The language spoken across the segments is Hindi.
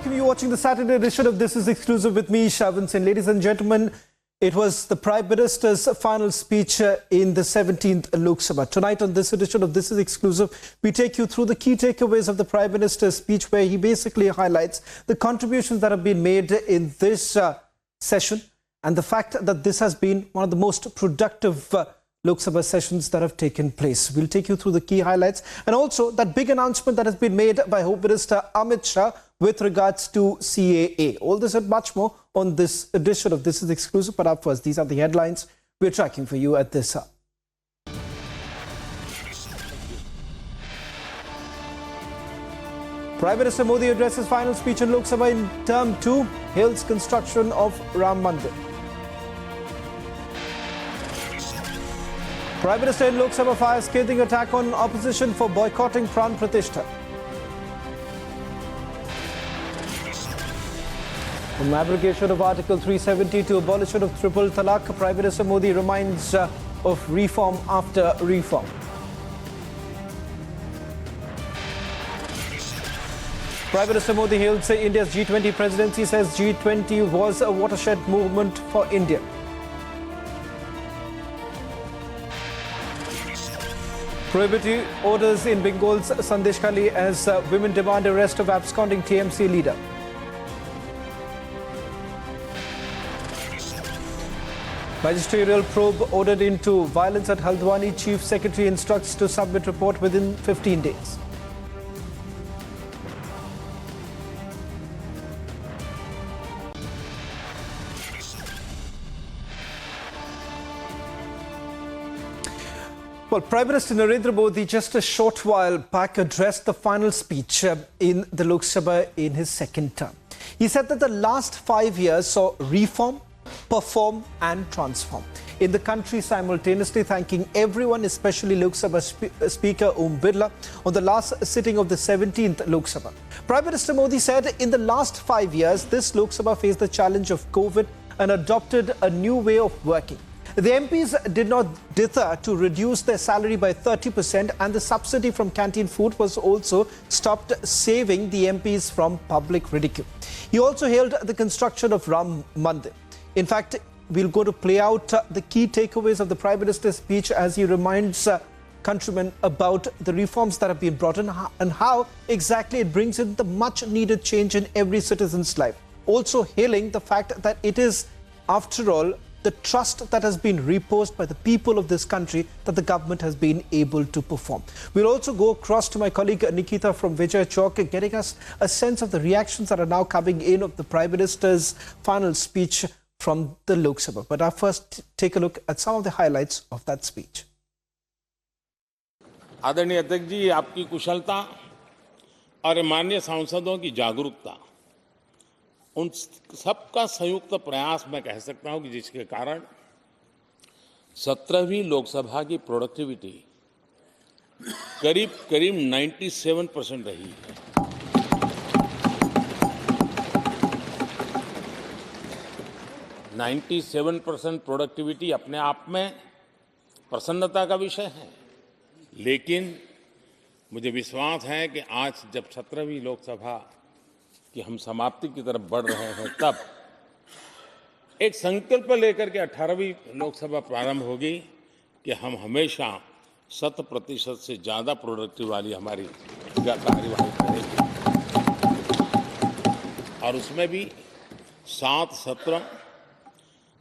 welcome you watching the Saturday edition of This Is Exclusive with me, Shavan Singh. Ladies and gentlemen, it was the Prime Minister's final speech in the 17th Lok Sabha. Tonight on this edition of This Is Exclusive, we take you through the key takeaways of the Prime Minister's speech, where he basically highlights the contributions that have been made in this session and the fact that this has been one of the most productive Lok Sabha sessions that have taken place. We'll take you through the key highlights and also that big announcement that has been made by Home Minister Amit Shah with regards to CAA. All this and much more on this edition of This Is Exclusive. But up first, these are the headlines we're tracking for you at this hour. Prime Minister Modi addresses final speech in Lok Sabha in term 2, hails construction of Ram Mandir. Prime Minister in Lok Sabha fires scathing attack on opposition for boycotting Pran Pratishtha. From abrogation of Article 370 to abolition of triple talaq, Prime Minister Modi reminds of reform after reform. Prime Minister Modi hails India's G20 presidency, says G20 was a watershed movement for India. Prohibitory orders in Bengal's Sandeshkhali as women demand arrest of absconding TMC leader. Magisterial probe ordered into violence at Haldwani. Chief Secretary instructs to submit report within 15 days. Well, Prime Minister Narendra Modi just a short while back addressed the final speech in the Lok Sabha in his second term. He said that the last 5 years saw reform, perform and transform in the country, simultaneously thanking everyone, especially Lok Sabha Speaker Om Birla, on the last sitting of the 17th Lok Sabha. Prime Minister Modi said in the last 5 years, this Lok Sabha faced the challenge of COVID and adopted a new way of working. The MPs did not dither to reduce their salary by 30%, and the subsidy from canteen food was also stopped, saving the MPs from public ridicule. He also hailed the construction of Ram Mandir. In fact, we'll go to play out the key takeaways of the Prime Minister's speech as he reminds countrymen about the reforms that have been brought in and how exactly it brings in the much needed change in every citizen's life. Also hailing the fact that it is, after all, the trust that has been reposed by the people of this country that the government has been able to perform. We'll also go across to my colleague Nikita from Vijay Chowk, getting us a sense of the reactions that are now coming in of the Prime Minister's final speech from the Lok Sabha. But I'll first take a look at some of the highlights of that speech. आदरणीय अध्यक्ष जी, आपकी कुशलता और माननीय सांसदों की जागरूकता, उन सबका संयुक्त प्रयास मैं कह सकता हूं कि जिसके कारण 17वीं लोकसभा की प्रोडक्टिविटी करीब 97% रही है। 97% प्रोडक्टिविटी अपने आप में प्रसन्नता का विषय है, लेकिन मुझे विश्वास है कि आज जब 17वीं लोकसभा कि हम समाप्ति की तरफ बढ़ रहे हैं, तब एक संकल्प लेकर के 18वीं लोकसभा प्रारंभ होगी कि हम हमेशा 100% से ज़्यादा प्रोडक्टिव वाली हमारी कार्यवाही करेंगे और उसमें भी 7 सत्र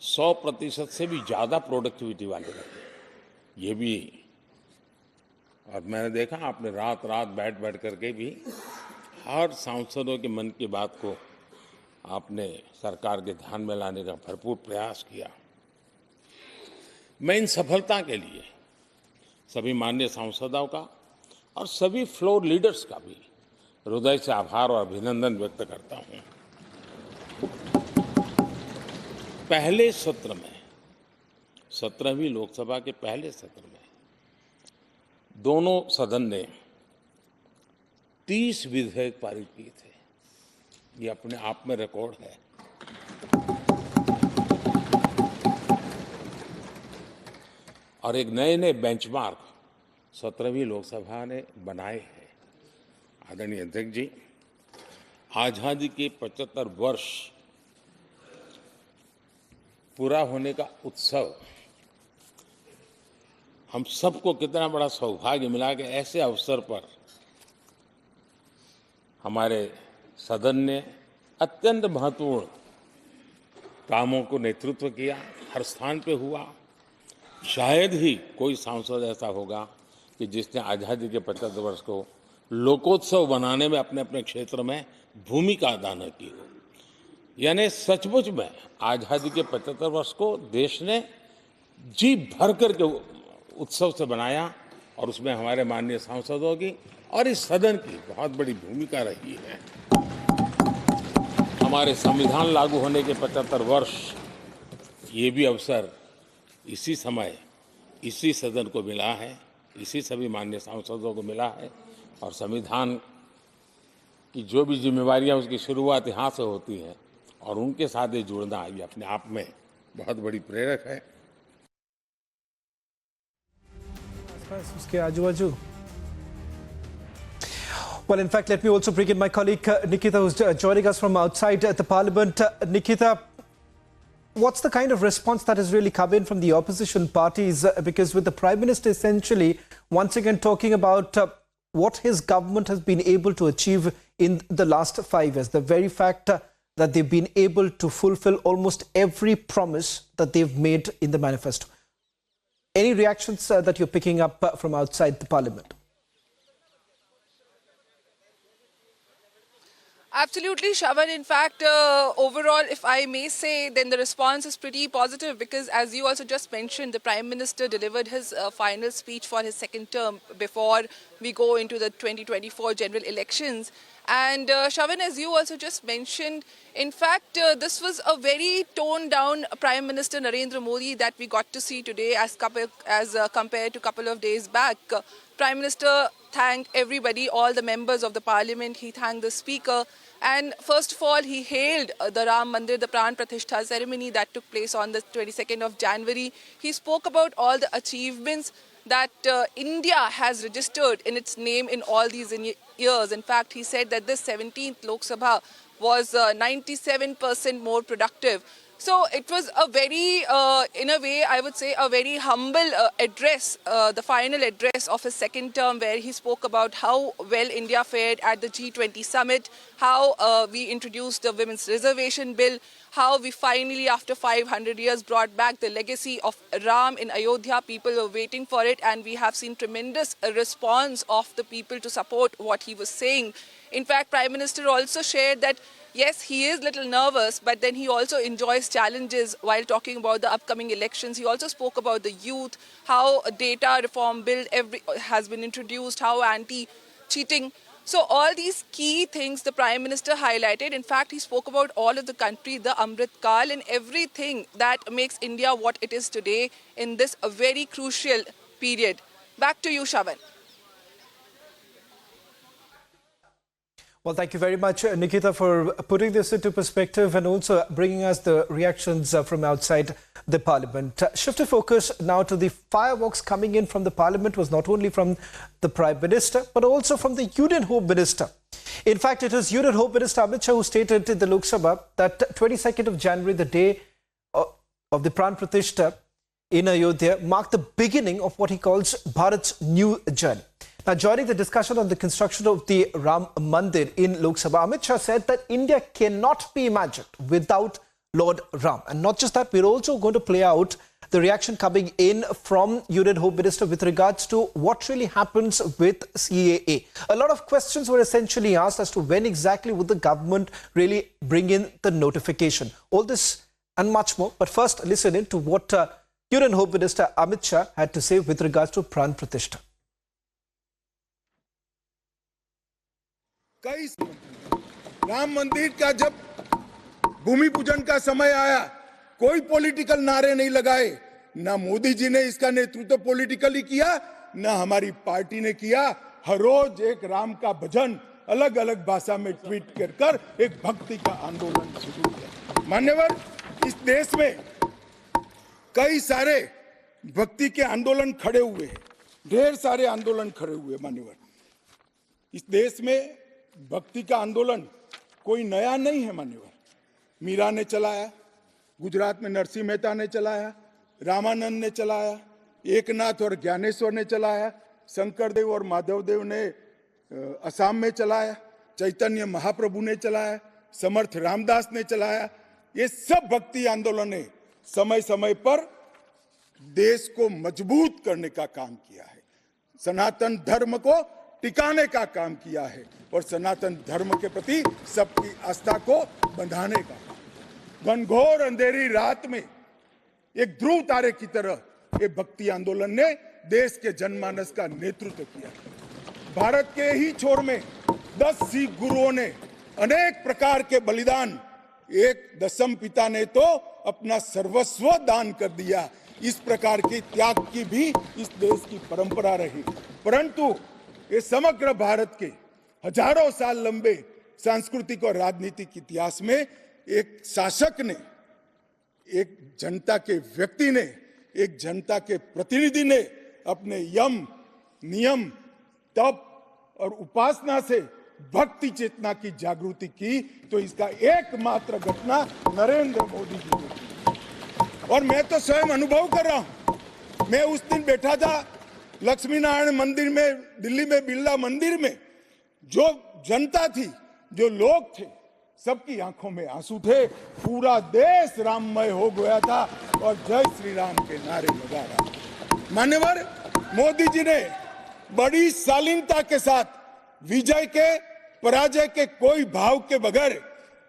100% से भी ज़्यादा प्रोडक्टिविटी वाले रहेंगे। ये भी, और मैंने देखा आपने रात बैठ करके भी हर सांसदों के मन की बात को आपने सरकार के ध्यान में लाने का भरपूर प्रयास किया। मैं इन सफलता के लिए सभी माननीय सांसदों का और सभी फ्लोर लीडर्स का भी हृदय से आभार और अभिनंदन व्यक्त करता हूं। पहले सत्र में, 17वीं लोकसभा के पहले सत्र में दोनों सदन ने 30 विधेयक पारित किए थे। ये अपने आप में रिकॉर्ड है। और एक नए बेंचमार्क 17वीं लोकसभा ने बनाए हैं। आदरणीय अध्यक्ष जी, आजादी के 75 वर्ष पूरा होने का उत्सव हम सबको कितना बड़ा सौभाग्य मिला कि ऐसे अवसर पर हमारे सदन ने अत्यंत महत्वपूर्ण कामों को नेतृत्व किया, हर स्थान पे हुआ। शायद ही कोई सांसद ऐसा होगा कि जिसने आज़ादी के 75 वर्ष को लोकोत्सव बनाने में अपने अपने क्षेत्र में भूमिका अदा न की हो। यानी सचमुच में आज़ादी के 75 वर्ष को देश ने जी भर करके उत्सव से बनाया और उसमें हमारे माननीय सांसदों की और इस सदन की बहुत बड़ी भूमिका रही है। हमारे संविधान लागू होने के 75 वर्ष, ये भी अवसर इसी समय इसी सदन को मिला है, इसी सभी माननीय सांसदों को मिला है। और संविधान की जो भी जिम्मेवारियां उसकी शुरुआत यहाँ से होती हैं और उनके साथ ये जुड़ना ये अपने आप में बहुत बड़ी प्रेरक है। उसके आजू-बाजू Well, in fact, let me also bring in my colleague Nikita, who's joining us from outside the Parliament. Nikita, what's the kind of response that has really come in from the opposition parties? Because with the Prime Minister essentially once again talking about what his government has been able to achieve in the last 5 years, the very fact that they've been able to fulfill almost every promise that they've made in the manifesto. Any reactions that you're picking up from outside the Parliament? Absolutely, Shravan. In fact, overall, if I may say, then the response is pretty positive because, as you also just mentioned, the Prime Minister delivered his final speech for his second term before we go into the 2024 general elections. And Shravan, as you also just mentioned, in fact, this was a very toned down Prime Minister Narendra Modi that we got to see today as compared to a couple of days back. Prime Minister thanked everybody, all the members of the Parliament. He thanked the Speaker. And first of all, he hailed the Ram Mandir, the Pran Pratishtha ceremony that took place on the 22nd of January. He spoke about all the achievements that India has registered in its name in all these years. In fact, he said that this 17th Lok Sabha was 97% more productive. So it was a very, in a way, I would say, a very humble address, the final address of his second term, where he spoke about how well India fared at the G20 summit, how we introduced the Women's Reservation Bill, how we finally, after 500 years, brought back the legacy of Ram in Ayodhya. People were waiting for it, and we have seen tremendous response of the people to support what he was saying. In fact, Prime Minister also shared that yes, he is a little nervous, but then he also enjoys challenges while talking about the upcoming elections. He also spoke about the youth, how a data reform bill has been introduced, how anti-cheating. So all these key things the Prime Minister highlighted. In fact, he spoke about all of the country, the Amrit Kal, and everything that makes India what it is today in this very crucial period. Back to you, Shravan. Well, thank you very much, Nikita, for putting this into perspective and also bringing us the reactions from outside the Parliament. Shift of focus now to the fireworks coming in from the Parliament was not only from the Prime Minister, but also from the Union Home Minister. In fact, it was Union Home Minister Amit Shah who stated in the Lok Sabha that 22nd of January, the day of the Pran Pratishtha in Ayodhya, marked the beginning of what he calls Bharat's new journey. Now, joining the discussion on the construction of the Ram Mandir in Lok Sabha, Amit Shah said that India cannot be imagined without Lord Ram. And not just that, we're also going to play out the reaction coming in from Union Home Minister with regards to what really happens with CAA. A lot of questions were essentially asked as to when exactly would the government really bring in the notification. All this and much more. But first, listen in to what Union Home Minister Amit Shah had to say with regards to Pran Pratishtha. कई राम मंदिर का जब भूमि पूजन का समय आया, कोई पॉलिटिकल नारे नहीं लगाए, ना मोदी जी ने इसका नेतृत्व पॉलिटिकली किया, ना हमारी पार्टी ने किया। हर रोज एक राम का भजन अलग अलग भाषा में ट्वीट कर एक भक्ति का आंदोलन शुरू किया। मान्यवर, इस देश में कई सारे भक्ति के आंदोलन खड़े हुए हैं, ढेर सारे आंदोलन खड़े हुए। मान्यवर, इस देश में भक्ति का आंदोलन कोई नया नहीं है मान्यवर। मीरा ने चलाया, गुजरात में नरसिंह मेहता ने चलाया, रामानंद ने चलाया, एकनाथ और ज्ञानेश्वर ने चलाया, शंकरदेव और माधवदेव ने असम में चलाया, चैतन्य महाप्रभु ने चलाया, समर्थ रामदास ने चलाया। ये सब भक्ति आंदोलन ने समय समय पर देश को मजबूत करने का काम किया है, सनातन धर्म को टिकाने का काम किया है और सनातन धर्म के प्रति सबकी आस्था को बंधाने का काम। घनघोर अंधेरी रात में एक ध्रुव तारे की तरह ये भक्ति आंदोलन ने देश के जनमानस का नेतृत्व किया। भारत के ही छोर में 10 सिख गुरुओं ने अनेक प्रकार के बलिदान, एक दशम पिता ने तो अपना सर्वस्व दान कर दिया। इस प्रकार के त्याग की भी इस देश की परंपरा रही, परंतु ये समग्र भारत के हजारों साल लंबे सांस्कृतिक और राजनीतिक इतिहास में एक शासक ने, एक जनता के व्यक्ति ने, एक जनता के प्रतिनिधि ने अपने यम, नियम, तप और उपासना से भक्ति चेतना की जागृति की, तो इसका एकमात्र घटना नरेंद्र मोदी जी ने की। और मैं तो स्वयं अनुभव कर रहा हूं। मैं उस दिन बैठा था लक्ष्मी नारायण मंदिर में, दिल्ली में बिरला मंदिर में, जो जनता थी, जो लोग थे, सबकी आंखों में आंसू थे। पूरा देश राममय हो गया था और जय श्री राम के नारे लगा रहा। मान्यवर, मोदी जी ने बड़ी शालीनता के साथ विजय के, पराजय के कोई भाव के बगैर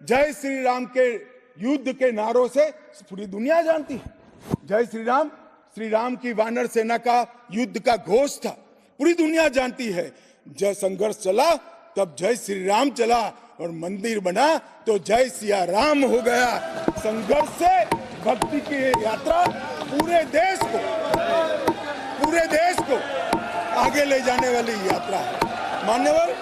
जय श्री राम के युद्ध के नारों से पूरी दुनिया जानती है। जय श्री राम की वानर सेना का युद्ध का घोष था, पूरी दुनिया जानती है। जब संघर्ष चला तब जय श्री राम चला और मंदिर बना तो जय सिया राम हो गया। संघर्ष से भक्ति की यात्रा पूरे देश को आगे ले जाने वाली यात्रा है। मान्यवर,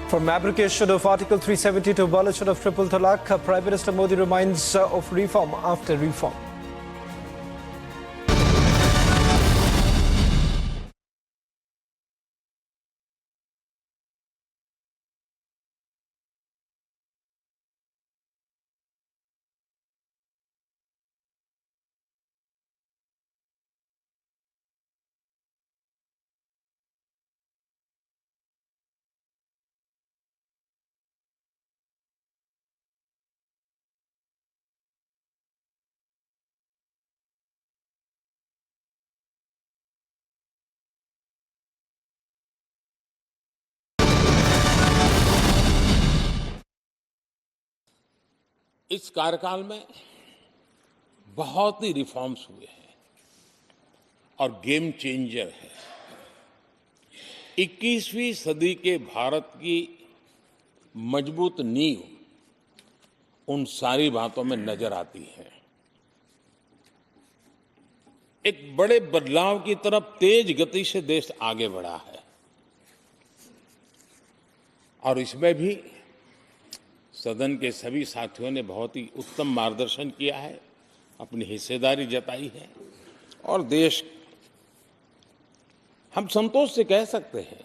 From abrogation of Article 370 to abolition of triple talaq, Prime Minister Modi reminds of reform after reform. इस कार्यकाल में बहुत ही रिफॉर्म्स हुए हैं और गेम चेंजर है। 21वीं सदी के भारत की मजबूत नींव उन सारी बातों में नजर आती है। एक बड़े बदलाव की तरफ तेज गति से देश आगे बढ़ा है और इसमें भी सदन के सभी साथियों ने बहुत ही उत्तम मार्गदर्शन किया है, अपनी हिस्सेदारी जताई है और देश, हम संतोष से कह सकते हैं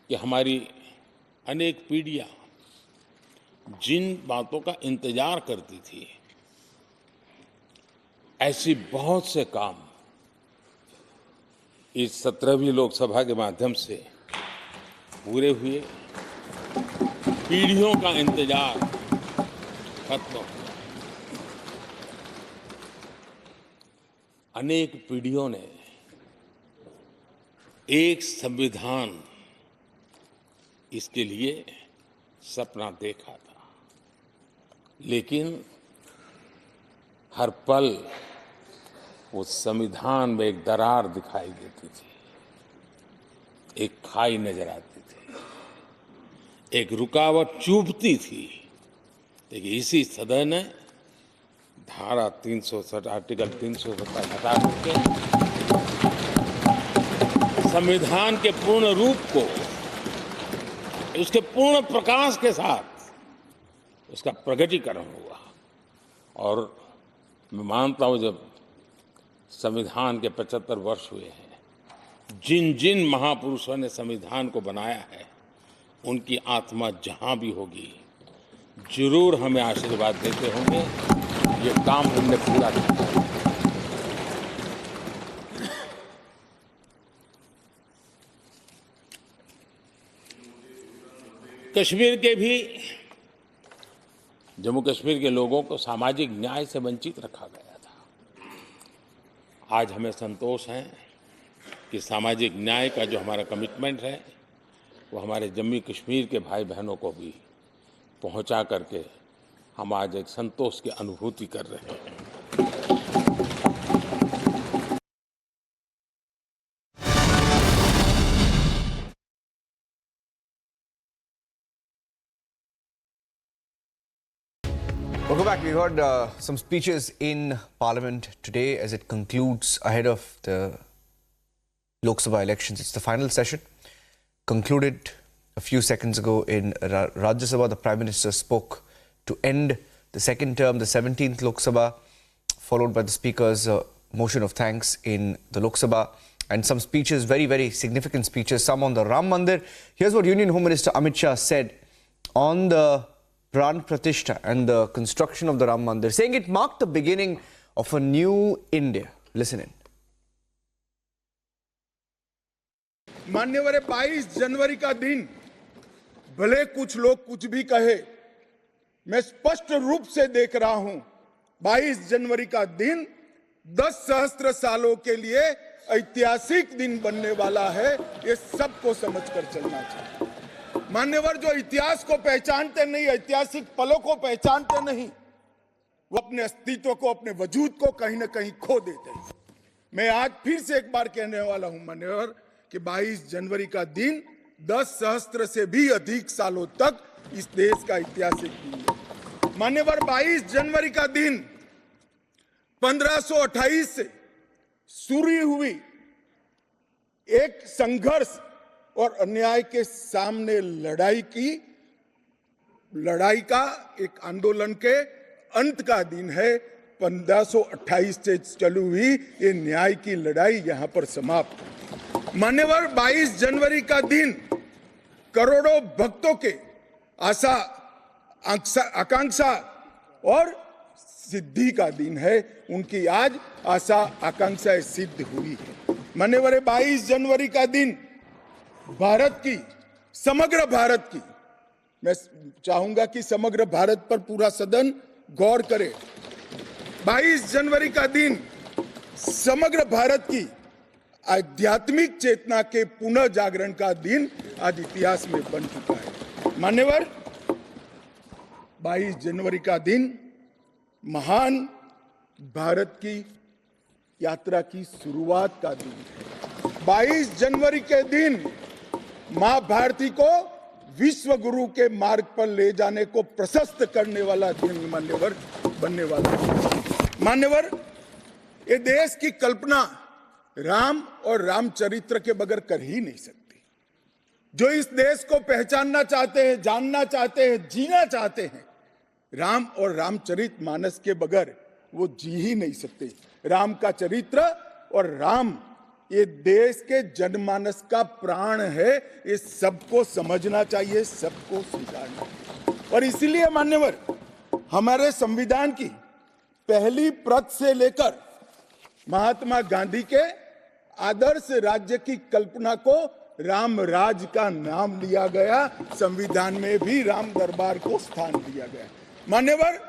कि हमारी अनेक पीढ़ियां जिन बातों का इंतजार करती थी, ऐसी बहुत से काम इस 17वीं लोकसभा के माध्यम से पूरे हुए। पीढ़ियों का इंतजार खत्म हुआ। अनेक पीढ़ियों ने एक संविधान, इसके लिए सपना देखा था, लेकिन हर पल उस संविधान में एक दरार दिखाई देती थी, एक खाई नजर आती थी, एक रुकावट चुभती थी। लेकिन इसी सदन ने धारा 360, आर्टिकल 370 हटा करके संविधान के पूर्ण रूप को, उसके पूर्ण प्रकाश के साथ उसका प्रकटीकरण हुआ। और मैं मानता हूं, जब संविधान के 75 वर्ष हुए हैं। जिन जिन महापुरुषों ने संविधान को बनाया है, उनकी आत्मा जहां भी होगी, जरूर हमें आशीर्वाद देते होंगे। ये काम हमने पूरा किया। कश्मीर के भी, जम्मू कश्मीर के लोगों को सामाजिक न्याय से वंचित रखा गया था। आज हमें संतोष है कि सामाजिक न्याय का जो हमारा कमिटमेंट है, वो हमारे जम्मू कश्मीर के भाई बहनों को भी पहुंचा करके हम आज एक संतोष की अनुभूति कर रहे हैं। Welcome back. We heard some speeches in Parliament today as it concludes ahead of the Lok Sabha elections. It's the final session. Concluded a few seconds ago in Rajya Sabha. The Prime Minister spoke to end the second term, the 17th Lok Sabha, followed by the Speaker's motion of thanks in the Lok Sabha. And some speeches, very, very significant speeches, some on the Ram Mandir. Here's what Union Home Minister Amit Shah said on the Pran Pratishtha and the construction of the Ram Mandir, saying it marked the beginning of a new India. Listen in. मान्यवर 22 जनवरी का दिन, भले कुछ लोग कुछ भी कहे, मैं स्पष्ट रूप से देख रहा हूं 22 जनवरी का दिन 10 सहस्त्र सालों के लिए ऐतिहासिक दिन बनने वाला है। ये सबको समझकर चलना चाहिए। मान्यवर जो इतिहास को पहचानते नहीं, ऐतिहासिक पलों को पहचानते नहीं, वो अपने अस्तित्व को, अपने वजूद को कहीं ना कहीं खो देते हैं। मैं आज फिर से एक बार कहने वाला हूं मान्यवर कि 22 जनवरी का दिन 10 सहस्त्र से भी अधिक सालों तक इस देश का ऐतिहासिक दिन है। मान्यवर 22 जनवरी का दिन 1528 से शुरू हुई एक संघर्ष और अन्याय के सामने लड़ाई का एक आंदोलन के अंत का दिन है। 1528 से चालू हुई ये न्याय की लड़ाई यहां पर समाप्त। मान्यवर 22 जनवरी का दिन करोड़ों भक्तों के आशा आकांक्षा और सिद्धि का दिन है। उनकी आज आशा आकांक्षाएं सिद्ध हुई है। मान्यवर 22 जनवरी का दिन भारत की, समग्र भारत की, मैं चाहूंगा कि समग्र भारत पर पूरा सदन गौर करे। 22 जनवरी का दिन समग्र भारत की आध्यात्मिक चेतना के पुनः जागरण का दिन आज इतिहास में बन चुका है। मान्यवर 22 जनवरी का दिन महान भारत की यात्रा की शुरुआत का दिन है। 22 जनवरी के दिन मां भारती को विश्व गुरु के मार्ग पर ले जाने को प्रशस्त करने वाला दिन मान्यवर बनने वाला है। मान्यवर ये देश की कल्पना राम और रामचरित्र के बगैर कर ही नहीं सकती। जो इस देश को पहचानना चाहते हैं, जानना चाहते हैं, जीना चाहते हैं, राम और रामचरित मानस के बगैर वो जी ही नहीं सकते। राम का चरित्र और राम ये देश के जनमानस का प्राण है। ये सबको समझना चाहिए, सबको स्वीकारना चाहिए। और इसीलिए मान्यवर हमारे संविधान की पहली प्रत से लेकर महात्मा गांधी के आदर्श राज्य की कल्पना को राम राज का नाम दिया गया। संविधान में भी राम दरबार को स्थान दिया गया। मान्यवर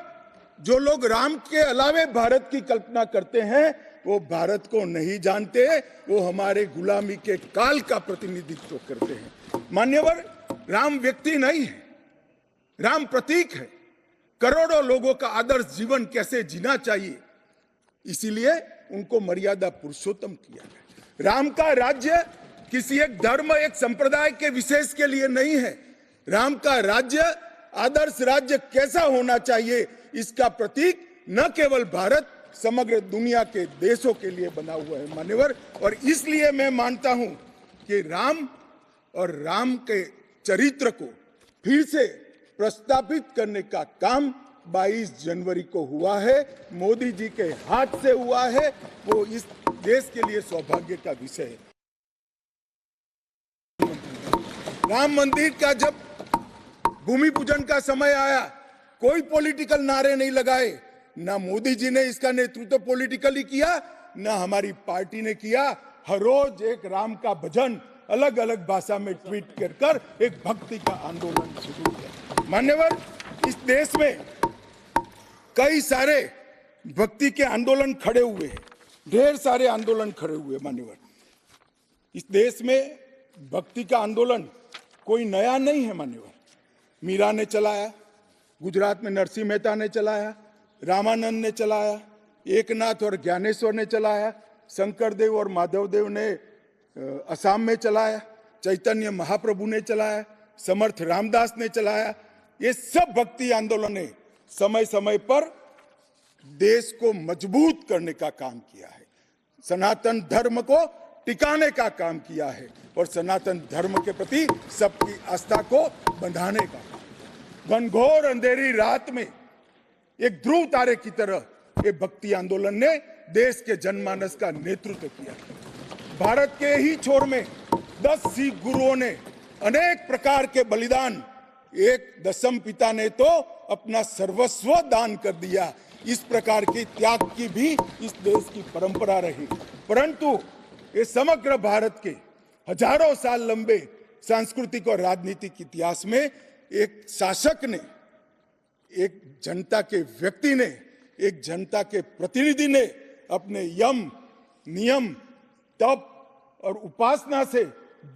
जो लोग राम के अलावे भारत की कल्पना करते हैं वो भारत को नहीं जानते, वो हमारे गुलामी के काल का प्रतिनिधित्व करते हैं। मान्यवर राम व्यक्ति नहीं है, राम प्रतीक है। करोड़ों लोगों का आदर्श जीवन कैसे जीना चाहिए, इसीलिए उनको मर्यादा पुरुषोत्तम किया गया। राम का राज्य किसी एक धर्म, एक संप्रदाय के विशेष के लिए नहीं है। राम का राज्य, आदर्श राज्य कैसा होना चाहिए, इसका प्रतीक न केवल भारत, समग्र दुनिया के देशों के लिए बना हुआ है मान्यवर। और इसलिए मैं मानता हूं कि राम और राम के चरित्र को फिर से प्रस्तावित करने का काम 22 जनवरी को हुआ है, मोदी जी के हाथ से हुआ है, वो इस देश के लिए सौभाग्य का विषय है। राम मंदिर का जब भूमि पूजन का समय आया, कोई पॉलिटिकल नारे नहीं लगाए, ना मोदी जी ने इसका नेतृत्व पॉलिटिकली किया, ना हमारी पार्टी ने किया। हर रोज एक राम का भजन अलग अलग भाषा में ट्वीट कर एक भक्ति का आंदोलन शुरू किया। मान्यवर, इस देश में कई सारे भक्ति के आंदोलन खड़े हुए हैं, ढेर सारे आंदोलन खड़े हुए। मान्यवर, इस देश में भक्ति का आंदोलन कोई नया नहीं है। मान्यवर, मीरा ने चलाया, गुजरात में नरसिंह मेहता ने चलाया, रामानंद ने चलाया, एकनाथ और ज्ञानेश्वर ने चलाया, शंकरदेव और माधवदेव ने असम में चलाया, चैतन्य महाप्रभु ने चलाया, समर्थ रामदास ने चलाया। ये सब भक्ति आंदोलन ने समय समय पर देश को मजबूत करने का काम किया है, सनातन धर्म को टिकाने का काम किया है और सनातन धर्म के प्रति सबकी आस्था को बंधाने का काम। घनघोर अंधेरी रात में एक ध्रुव तारे की तरह ये भक्ति आंदोलन ने देश के जनमानस का नेतृत्व किया। भारत के ही छोर में 10 सिख गुरुओं ने अनेक प्रकार के बलिदान, एक दशम पिता ने तो अपना सर्वस्व दान कर दिया। इस प्रकार की त्याग की भी इस देश की परंपरा रही, परंतु ये समग्र भारत के हजारों साल लंबे सांस्कृतिक और राजनीतिक इतिहास में एक शासक ने, एक जनता के व्यक्ति ने, एक जनता के प्रतिनिधि ने अपने यम, नियम, तप और उपासना से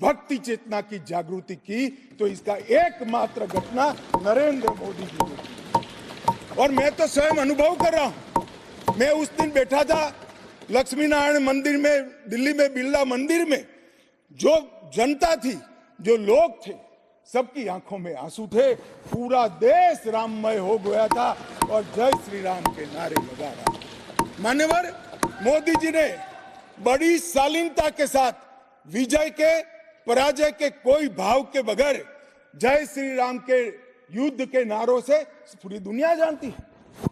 भक्ति चेतना की जागृति की, तो इसका एकमात्र घटना नरेंद्र मोदी जी ने की। और मैं तो स्वयं अनुभव कर रहा हूं। मैं उस दिन बैठा था लक्ष्मी नारायण मंदिर में, दिल्ली में बिरला मंदिर में, जो जनता थी, जो लोग थे, सबकी आंखों में आंसू थे। पूरा देश राममय हो गया था और जय श्री राम के नारे लगा रहा। मान्यवर, मोदी जी ने बड़ी शालीनता के साथ विजय के, पराजय के कोई भाव के बगैर जय श्री राम के युद्ध के नारों से पूरी दुनिया जानती है।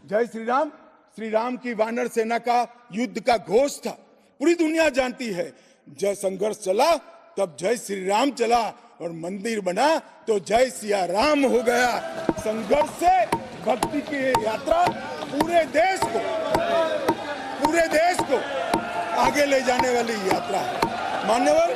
जय श्री राम की वानर सेना का युद्ध का घोष था, पूरी दुनिया जानती है। जय संघर्ष चला तब जय श्री राम चला और मंदिर बना तो जय सिया राम हो गया। संघर्ष से भक्ति की यात्रा पूरे देश को आगे ले जाने वाली यात्रा है। मान्यवर,